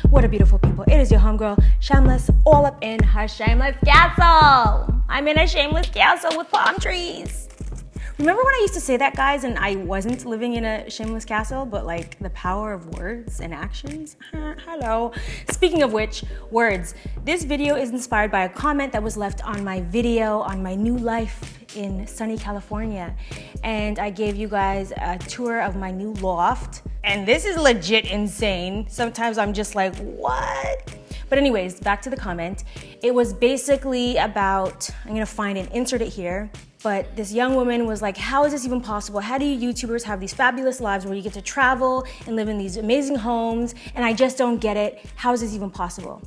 What a beautiful people. It is your homegirl, Shameless, all up in her shameless castle. I'm in a shameless castle with palm trees. Remember when I used to say that, guys, and I wasn't living in a shameless castle, but like the power of words and actions? Hello. Speaking of which, words. This video is inspired by a comment that was left on my video on my new life in sunny California. And I gave you guys a tour of my new loft. And this is legit insane. Sometimes I'm just like, what? But anyways, back to the comment. It was basically about, I'm gonna find and insert it here, but this young woman was like, how is this even possible? How do you YouTubers have these fabulous lives where you get to travel and live in these amazing homes? And I just don't get it. How is this even possible?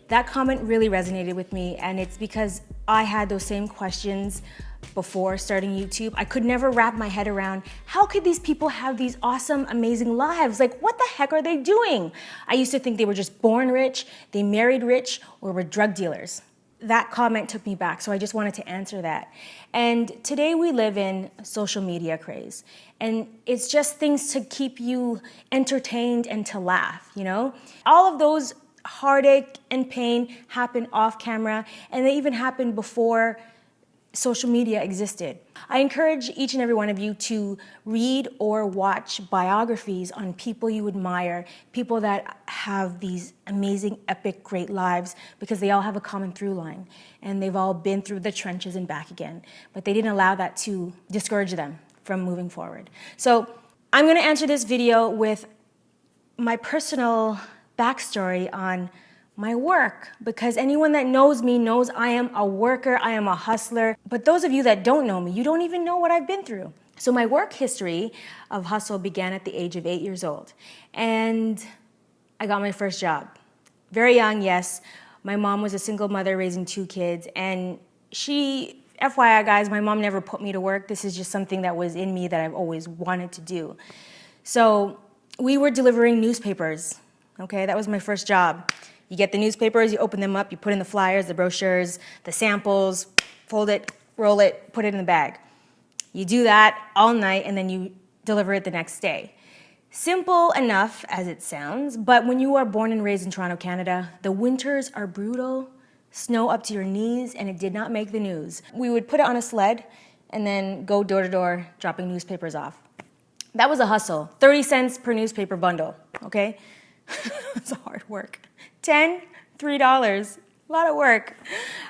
That comment really resonated with me, and it's because I had those same questions before starting YouTube. I could never wrap my head around, how could these people have these awesome, amazing lives? Like, what the heck are they doing? I used to think they were just born rich, they married rich, or were drug dealers. That comment took me back, so I just wanted to answer that. And today we live in social media craze, and it's just things to keep you entertained and to laugh, you know? All of those heartache and pain happen off camera, and they even happened before social media existed. I encourage each and every one of you to read or watch biographies on people you admire, people that have these amazing, epic, great lives, because they all have a common through line, and they've all been through the trenches and back again, but they didn't allow that to discourage them from moving forward. So I'm gonna answer this video with my personal backstory on my work, because anyone that knows me knows I am a worker, I am a hustler. But those of you that don't know me, you don't even know what I've been through. So my work history of hustle began at the age of 8 years old. And I got my first job. Very young, yes. My mom was a single mother raising 2 kids, and FYI guys, my mom never put me to work. This is just something that was in me that I've always wanted to do. So we were delivering newspapers, okay? That was my first job. You get the newspapers, you open them up, you put in the flyers, the brochures, the samples, fold it, roll it, put it in the bag. You do that all night, and then you deliver it the next day. Simple enough as it sounds, but when you are born and raised in Toronto, Canada, the winters are brutal, snow up to your knees, and it did not make the news. We would put it on a sled and then go door to door dropping newspapers off. That was a hustle. 30 cents per newspaper bundle, okay? It's hard work. 10, $3, a lot of work.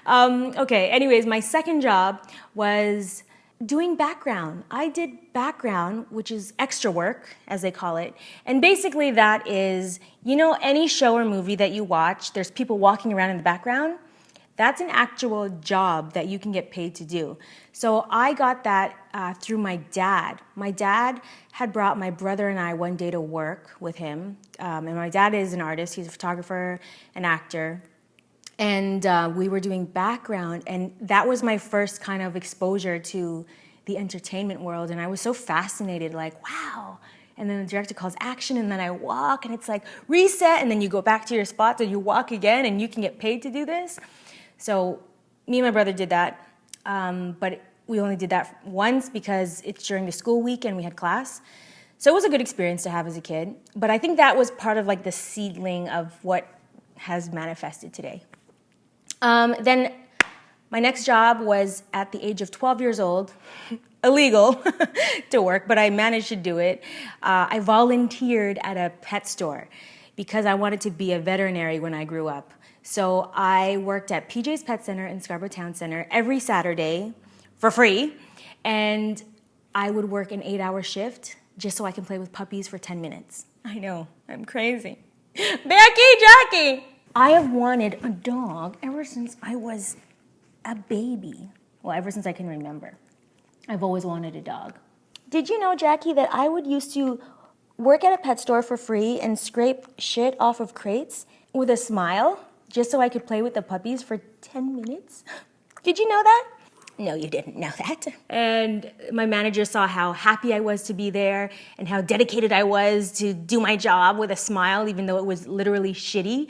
Okay, anyways, my second job was doing background. I did background, which is extra work, as they call it. And basically that is, you know, any show or movie that you watch, there's people walking around in the background. That's an actual job that you can get paid to do. So I got that through my dad. My dad had brought my brother and I one day to work with him. And my dad is an artist, he's a photographer, an actor. And we were doing background, and that was my first kind of exposure to the entertainment world. And I was so fascinated, like, wow. And then the director calls action, and then I walk, and it's like reset, and then you go back to your spot, and you walk again, and you can get paid to do this. So me and my brother did that, but we only did that once because it's during the school week and we had class. So it was a good experience to have as a kid, but I think that was part of like the seedling of what has manifested today. Then my next job was at the age of 12 years old, illegal to work, but I managed to do it. I volunteered at a pet store because I wanted to be a veterinary when I grew up. So I worked at PJ's Pet Center in Scarborough Town Center every Saturday for free, and I would work an 8-hour shift just so I can play with puppies for 10 minutes. I know, I'm crazy. Becky, Jackie! I have wanted a dog ever since I was a baby. Well, ever since I can remember. I've always wanted a dog. Did you know, Jackie, that I would used to work at a pet store for free and scrape shit off of crates with a smile just so I could play with the puppies for 10 minutes? Did you know that? No, you didn't know that. And my manager saw how happy I was to be there and how dedicated I was to do my job with a smile, even though it was literally shitty.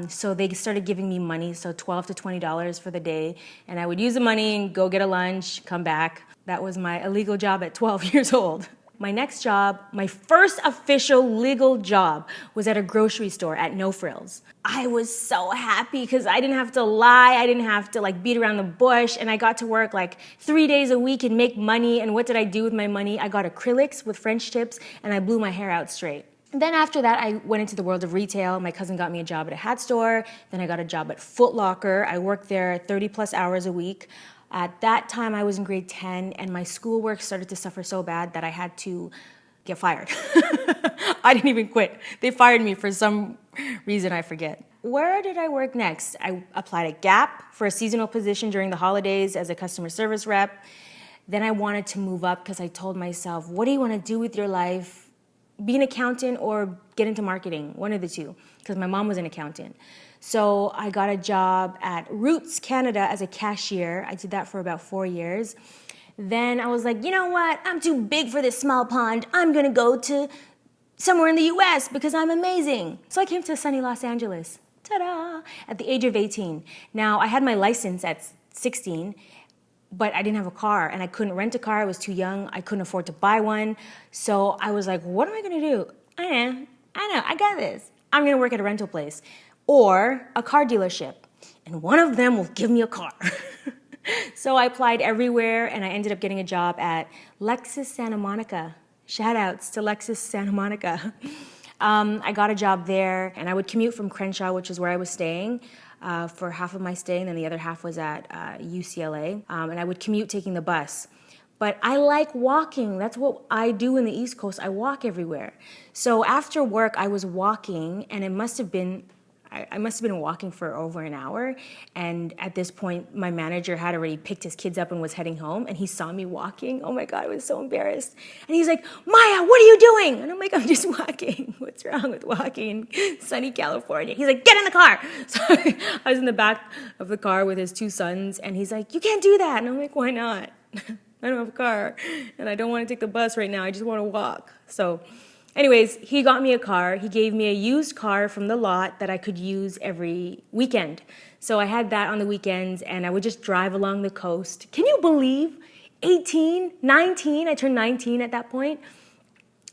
So they started giving me money, so $12 to $20 for the day. And I would use the money and go get a lunch, come back. That was my illegal job at 12 years old. my next job, my first official legal job, was at a grocery store at No Frills. I was so happy because I didn't have to lie. I didn't have to like beat around the bush, and I got to work like 3 days a week and make money. And what did I do with my money? I got acrylics with French tips and I blew my hair out straight. Then after that, I went into the world of retail. My cousin got me a job at a hat store. Then I got a job at Foot Locker. I worked there 30 plus hours a week. At that time, I was in grade 10, and my schoolwork started to suffer so bad that I had to get fired. I didn't even quit. They fired me for some reason I forget. Where did I work next? I applied at Gap for a seasonal position during the holidays as a customer service rep. Then I wanted to move up because I told myself, what do you want to do with your life? Be an accountant or get into marketing, one of the two, because my mom was an accountant. So I got a job at Roots Canada as a cashier. I did that for about 4 years. Then I was like, you know what? I'm too big for this small pond. I'm going to go to somewhere in the US because I'm amazing. So I came to sunny Los Angeles. Ta-da! At the age of 18. Now, I had my license at 16, but I didn't have a car, and I couldn't rent a car. I was too young. I couldn't afford to buy one. So I was like, what am I going to do? I know, I got this. I'm going to work at a rental place or a car dealership, and one of them will give me a car. So I applied everywhere, and I ended up getting a job at Lexus Santa Monica. Shout outs to Lexus Santa Monica. I got a job there, and I would commute from Crenshaw, which is where I was staying, for half of my stay, and then the other half was at UCLA. And I would commute taking the bus. But I like walking. That's what I do in the East Coast. I walk everywhere. So after work, I was walking, and it must have been, I must have been walking for over an hour. And at this point, my manager had already picked his kids up and was heading home, and he saw me walking. Oh my God, I was so embarrassed. And he's like, Maya, what are you doing? And I'm like, I'm just walking. What's wrong with walking in sunny California? He's like, get in the car. So I was in the back of the car with his two sons, and he's like, you can't do that. And I'm like, why not? I don't have a car, and I don't want to take the bus right now. I just want to walk. So anyways, he got me a car. He gave me a used car from the lot that I could use every weekend. So I had that on the weekends, and I would just drive along the coast. Can you believe 18, 19? I turned 19 at that point.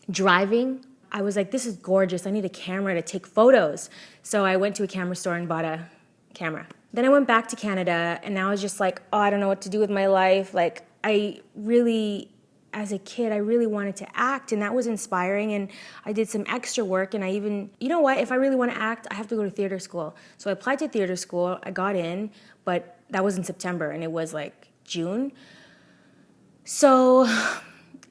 Driving. I was like, this is gorgeous. I need a camera to take photos. So I went to a camera store and bought a camera. Then I went back to Canada, and I was just like, oh, I don't know what to do with my life. Like, I really, as a kid, I really wanted to act, and that was inspiring, and I did some extra work, and I even, you know what, if I really want to act, I have to go to theater school. So I applied to theater school, I got in, but that was in September, and it was like June. So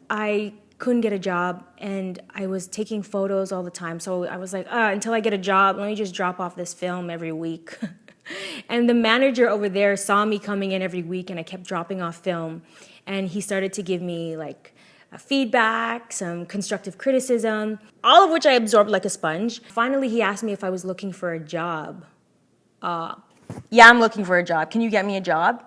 I couldn't get a job, and I was taking photos all the time, so I was like, until I get a job, let me just drop off this film every week. And the manager over there saw me coming in every week, and I kept dropping off film. And he started to give me like feedback, some constructive criticism, all of which I absorbed like a sponge. Finally, he asked me if I was looking for a job. Yeah, I'm looking for a job. Can you get me a job?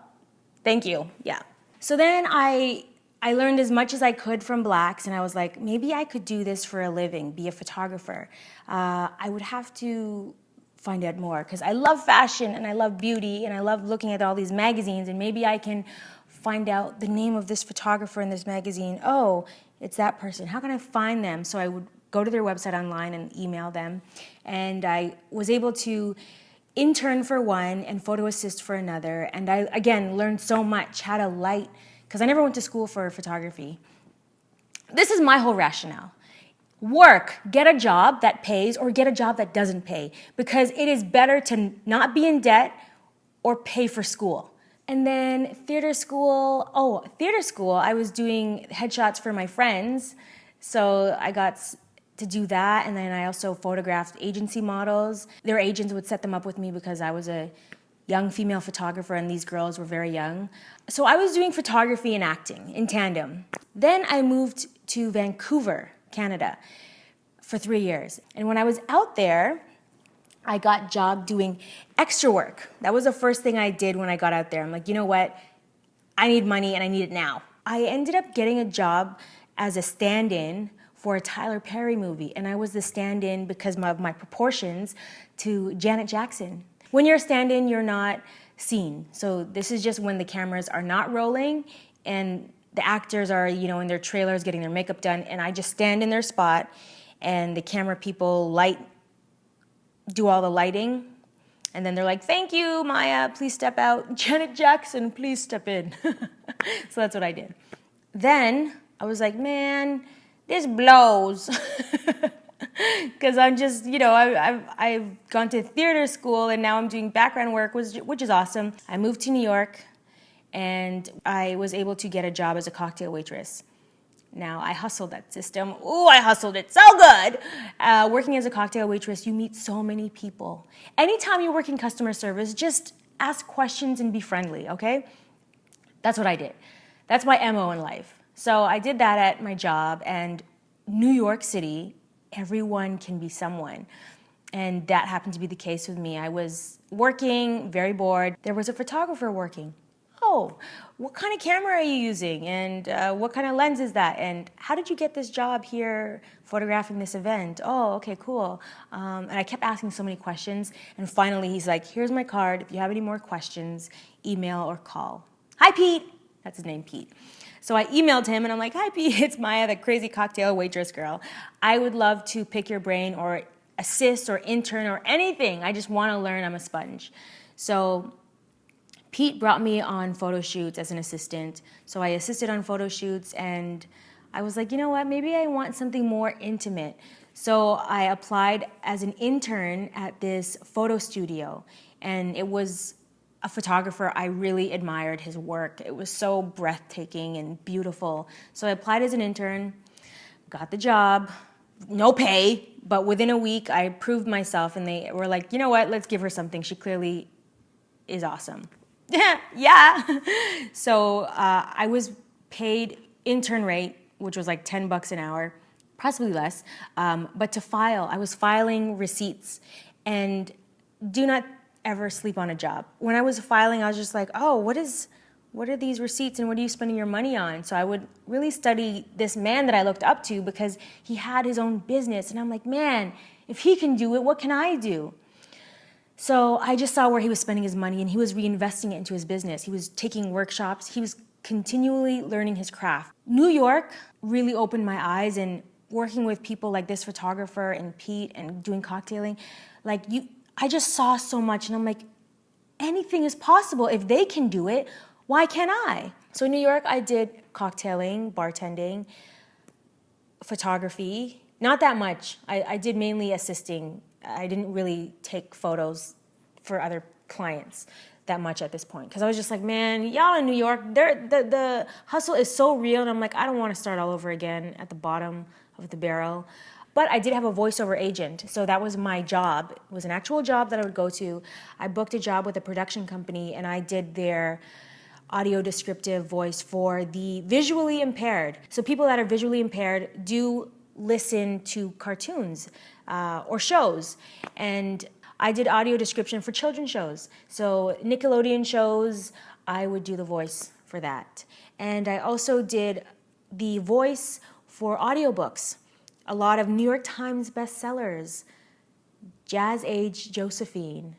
Thank you. Yeah. So then I learned as much as I could from blacks, and I was like, maybe I could do this for a living, be a photographer. I would have to find out more because I love fashion and I love beauty and I love looking at all these magazines, and maybe I can find out the name of this photographer in this magazine. Oh, it's that person. How can I find them? So I would go to their website online and email them, and I was able to intern for one and photo assist for another, and I, again, learned so much how to light, because I never went to school for photography. This is my whole rationale. Work, get a job that pays or get a job that doesn't pay, because it is better to not be in debt or pay for school. And then theater school, I was doing headshots for my friends, so I got to do that, and then I also photographed agency models. Their agents would set them up with me because I was a young female photographer and these girls were very young. So I was doing photography and acting in tandem. Then I moved to Vancouver, Canada, for 3 years. And when I was out there, I got a job doing extra work. That was the first thing I did when I got out there. I'm like, you know what? I need money and I need it now. I ended up getting a job as a stand-in for a Tyler Perry movie, and I was the stand-in because of my proportions to Janet Jackson. When you're a stand-in, you're not seen. So this is just when the cameras are not rolling and the actors are, in their trailers getting their makeup done, and I just stand in their spot, and the camera people do all the lighting, and then they're like, "Thank you, Maya, please step out. Janet Jackson, please step in." So that's what I did. Then I was like, man, this blows. Because I'm just, I've gone to theater school and now I'm doing background work, which is awesome. I moved to New York and I was able to get a job as a cocktail waitress. Now, I hustled that system. Ooh, I hustled it so good. Working as a cocktail waitress, you meet so many people. Anytime you're working customer service, just ask questions and be friendly, okay? That's what I did. That's my MO in life. So I did that at my job, and New York City, everyone can be someone. And that happened to be the case with me. I was working, very bored. There was a photographer working. Oh, what kind of camera are you using? And what kind of lens is that? And how did you get this job here photographing this event? Oh, okay, cool. And I kept asking so many questions. And finally, he's like, here's my card. If you have any more questions, email or call. Hi, Pete. That's his name, Pete. So I emailed him and I'm like, "Hi, Pete, it's Maya, the crazy cocktail waitress girl. I would love to pick your brain or assist or intern or anything. I just want to learn. I'm a sponge." So Pete brought me on photo shoots as an assistant. So I assisted on photo shoots and I was like, you know what, maybe I want something more intimate. So I applied as an intern at this photo studio, and it was a photographer. I really admired his work. It was so breathtaking and beautiful. So I applied as an intern, got the job, no pay, but within a week I proved myself and they were like, you know what, let's give her something. She clearly is awesome. Yeah. So I was paid intern rate, which was like $10 an hour, possibly less, but to file, I was filing receipts. And do not ever sleep on a job. When I was filing, I was just like, oh, what are these receipts and what are you spending your money on? So I would really study this man that I looked up to because he had his own business. And I'm like, man, if he can do it, what can I do? So I just saw where he was spending his money and he was reinvesting it into his business. He was taking workshops. He was continually learning his craft. New York really opened my eyes, and working with people like this photographer and Pete and doing cocktailing, I just saw so much, and I'm like, anything is possible. If they can do it, why can't I? So in New York, I did cocktailing, bartending, photography. Not that much. I did mainly assisting. I didn't really take photos for other clients that much at this point, because I was just like, man, y'all in New York, the hustle is so real, and I'm like, I don't want to start all over again at the bottom of the barrel. But I did have a voiceover agent, so that was my job. It was an actual job that I would go to. I booked a job with a production company, and I did their audio descriptive voice for the visually impaired. So people that are visually impaired do listen to cartoons or shows. And I did audio description for children's shows. So Nickelodeon shows, I would do the voice for that. And I also did the voice for audiobooks. A lot of New York Times bestsellers, Jazz Age Josephine.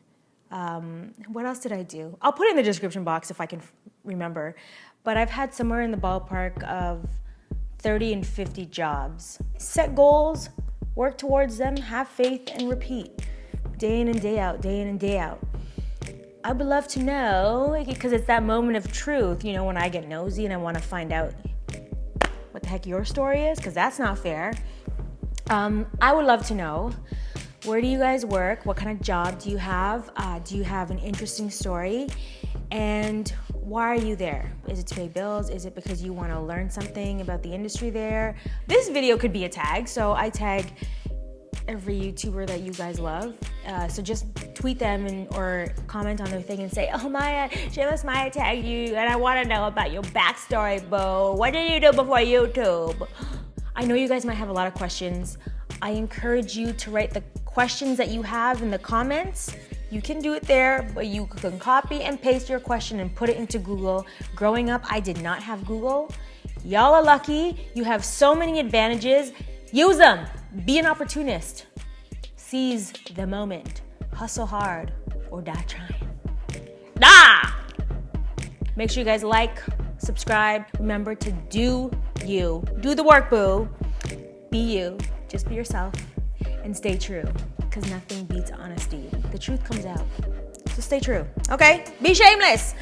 What else did I do? I'll put it in the description box if I can remember. But I've had somewhere in the ballpark of 30 and 50 jobs. Set goals, work towards them, have faith, and repeat. Day in and day out, day in and day out. I would love to know, because it's that moment of truth, when I get nosy and I want to find out what the heck your story is, because that's not fair. I would love to know, where do you guys work? What kind of job do you have? Do you have an interesting story? And why are you there? Is it to pay bills? Is it because you want to learn something about the industry there? This video could be a tag, so I tag every YouTuber that you guys love. So just tweet them or comment on their thing and say, oh, Maya, Shameless Maya tagged you, and I want to know about your backstory, boo. What did you do before YouTube? I know you guys might have a lot of questions. I encourage you to write the questions that you have in the comments. You can do it there, but you can copy and paste your question and put it into Google. Growing up, I did not have Google. Y'all are lucky. You have so many advantages. Use them. Be an opportunist. Seize the moment. Hustle hard or die trying. Make sure you guys like, subscribe. Remember to do you. Do the work, boo. Be you. Just be yourself. And stay true. Because nothing beats honesty. The truth comes out. So stay true. Okay? Be shameless.